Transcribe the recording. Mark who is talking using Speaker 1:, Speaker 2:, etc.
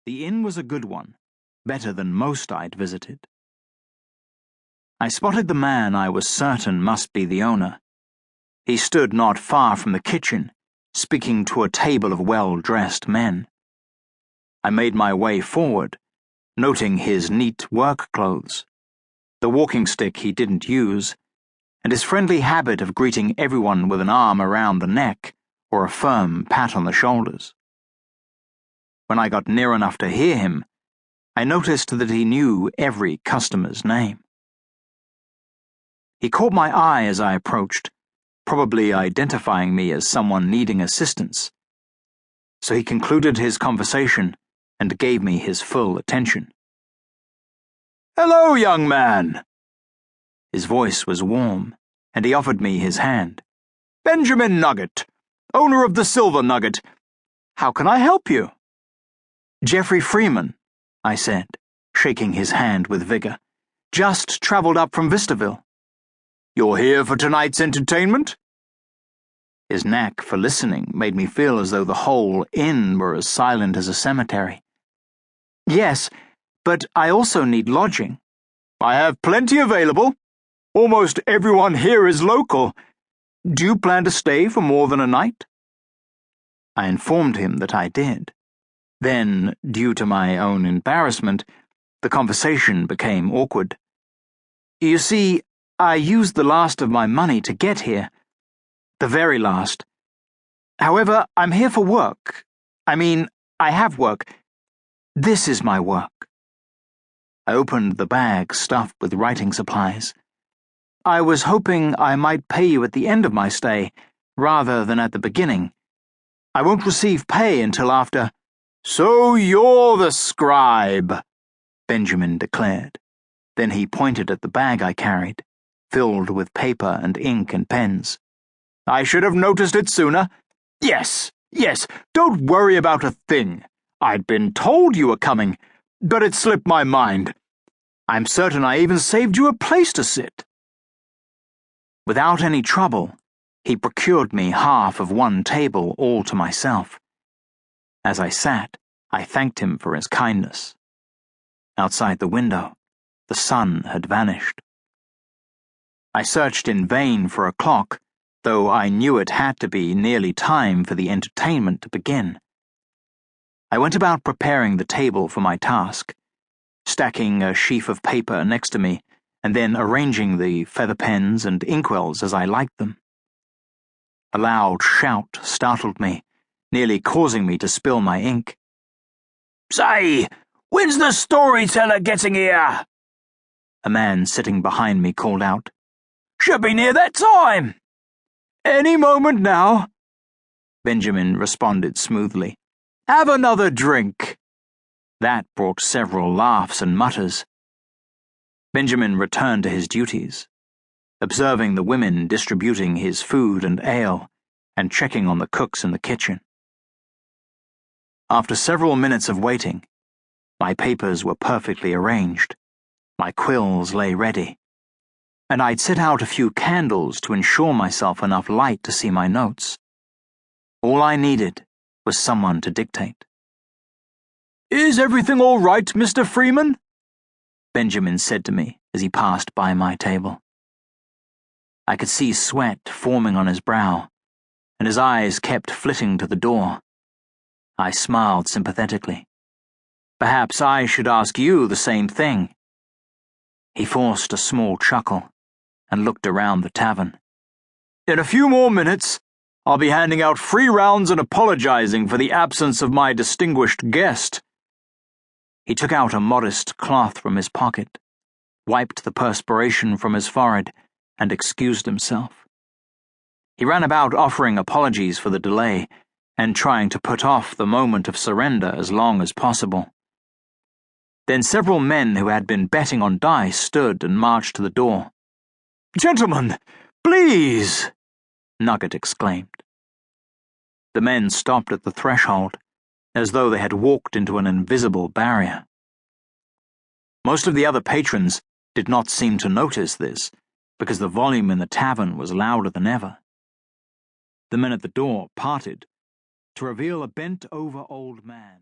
Speaker 1: The inn was a good one, better than most I'd visited. I spotted the man I was certain must be the owner. He stood not far from the kitchen, speaking to a table of well-dressed men. I made my way forward, noting his neat work clothes, the walking stick he didn't use, and his friendly habit of greeting everyone with an arm around the neck or a firm pat on the shoulders. When I got near enough to hear him, I noticed that he knew every customer's name. He caught my eye as I approached, probably identifying me as someone needing assistance. So he concluded his conversation and gave me his full attention. "Hello, young man." His voice was warm, and he offered me his hand. "Benjamin Nugget, owner of the Silver Nugget. How can I help you?" "Geoffrey Freeman," I said, shaking his hand with vigor. "Just travelled up from Vistaville." "You're here for tonight's entertainment?" His knack for listening made me feel as though the whole inn were as silent as a cemetery. "Yes, but I also need lodging." "I have plenty available. Almost everyone here is local. Do you plan to stay for more than a night?" I informed him that I did. Then, due to my own embarrassment, the conversation became awkward. "You see, I used the last of my money to get here. The very last. However, I'm here for work. I have work. This is my work." I opened the bag stuffed with writing supplies. "I was hoping I might pay you at the end of my stay, rather than at the beginning. I won't receive pay until after—" "So you're the scribe," Benjamin declared. Then he pointed at the bag I carried, filled with paper and ink and pens. "I should have noticed it sooner. Yes, don't worry about a thing. I'd been told you were coming, but it slipped my mind. I'm certain I even saved you a place to sit." Without any trouble, he procured me half of one table all to myself. As I sat, I thanked him for his kindness. Outside the window, the sun had vanished. I searched in vain for a clock, though I knew it had to be nearly time for the entertainment to begin. I went about preparing the table for my task, stacking a sheaf of paper next to me, and then arranging the feather pens and inkwells as I liked them. A loud shout startled me, nearly causing me to spill my ink. "Say, when's the storyteller getting here?" A man sitting behind me called out. "Should be near that time." "Any moment now," Benjamin responded smoothly. "Have another drink." That brought several laughs and mutters. Benjamin returned to his duties, observing the women distributing his food and ale, and checking on the cooks in the kitchen. After several minutes of waiting, my papers were perfectly arranged, my quills lay ready, and I'd set out a few candles to ensure myself enough light to see my notes. All I needed was someone to dictate. "Is everything all right, Mr. Freeman?" Benjamin said to me as he passed by my table. I could see sweat forming on his brow, and his eyes kept flitting to the door. I smiled sympathetically. "Perhaps I should ask you the same thing." He forced a small chuckle and looked around the tavern. "In a few more minutes, I'll be handing out free rounds and apologizing for the absence of my distinguished guest." He took out a modest cloth from his pocket, wiped the perspiration from his forehead, and excused himself. He ran about offering apologies for the delay and trying to put off the moment of surrender as long as possible. Then several men who had been betting on dice stood and marched to the door. "Gentlemen, please!" Nugget exclaimed. The men stopped at the threshold, as though they had walked into an invisible barrier. Most of the other patrons did not seem to notice this, because the volume in the tavern was louder than ever. The men at the door parted to reveal a bent-over old man.